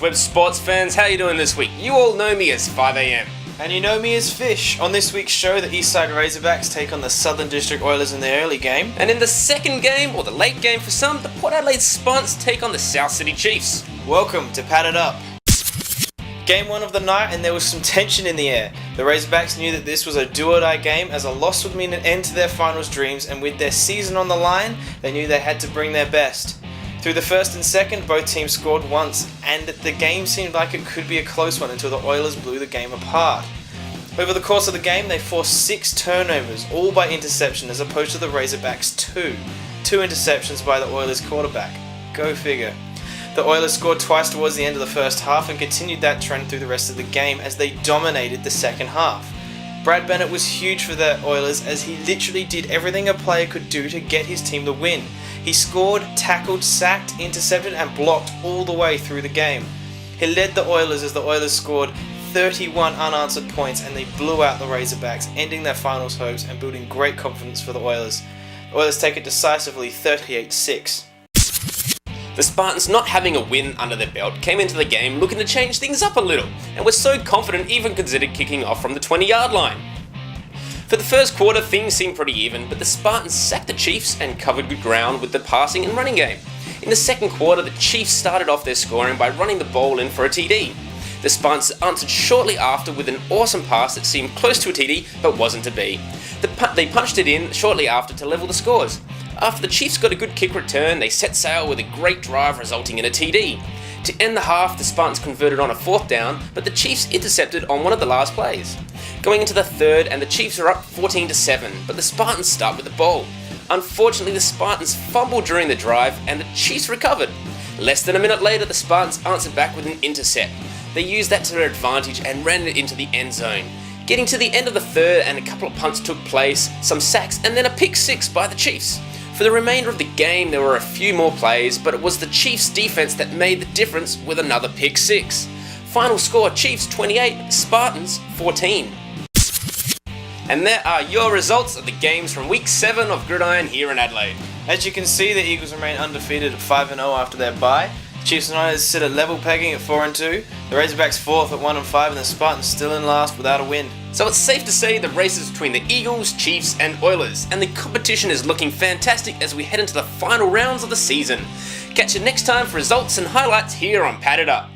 interweb sports fans, how you doing this week? You all know me as 5am. And you know me as Fish. On this week's show, the Eastside Razorbacks take on the Southern District Oilers in the early game. And in the second game, or the late game for some, the Port Adelaide Spartans take on the South Sydney Chiefs. Welcome to Pad It Up. Game 1 of the night, and there was some tension in the air. The Razorbacks knew that this was a do-or-die game, as a loss would mean an end to their finals dreams, and with their season on the line, they knew they had to bring their best. Through the first and second, both teams scored once, and the game seemed like it could be a close one until the Oilers blew the game apart. Over the course of the game, they forced 6 turnovers, all by interception, as opposed to the Razorbacks' 2. 2 interceptions by the Oilers quarterback. Go figure. The Oilers scored twice towards the end of the first half and continued that trend through the rest of the game as they dominated the second half. Brad Bennett was huge for the Oilers as he literally did everything a player could do to get his team the win. He scored, tackled, sacked, intercepted and blocked all the way through the game. He led the Oilers as the Oilers scored 31 unanswered points and they blew out the Razorbacks, ending their finals hopes and building great confidence for the Oilers. The Oilers take it decisively 38-6. The Spartans, not having a win under their belt, came into the game looking to change things up a little, and were so confident even considered kicking off from the 20-yard line. For the first quarter, things seemed pretty even, but the Spartans sacked the Chiefs and covered good ground with the passing and running game. In the second quarter, the Chiefs started off their scoring by running the ball in for a TD. The Spartans answered shortly after with an awesome pass that seemed close to a TD, but wasn't to be. They punched it in shortly after to level the scores. After the Chiefs got a good kick return, they set sail with a great drive resulting in a TD. To end the half, the Spartans converted on a 4th down, but the Chiefs intercepted on one of the last plays. Going into the third, and the Chiefs are up 14-7, but the Spartans start with the ball. Unfortunately, the Spartans fumbled during the drive, and the Chiefs recovered. Less than a minute later, the Spartans answered back with an intercept. They used that to their advantage and ran it into the end zone. Getting to the end of the third, and a couple of punts took place, some sacks, and then a pick 6 by the Chiefs. For the remainder of the game, there were a few more plays, but it was the Chiefs' defense that made the difference with another pick 6. Final score, Chiefs 28, Spartans 14. And there are your results of the games from Week 7 of Gridiron here in Adelaide. As you can see, the Eagles remain undefeated at 5-0 after their bye. Chiefs and Oilers sit at level pegging at 4-2, the Razorbacks 4th at 1-5, and the Spartans still in last without a win. So it's safe to say the race is between the Eagles, Chiefs and Oilers, and the competition is looking fantastic as we head into the final rounds of the season. Catch you next time for results and highlights here on Pad It Up.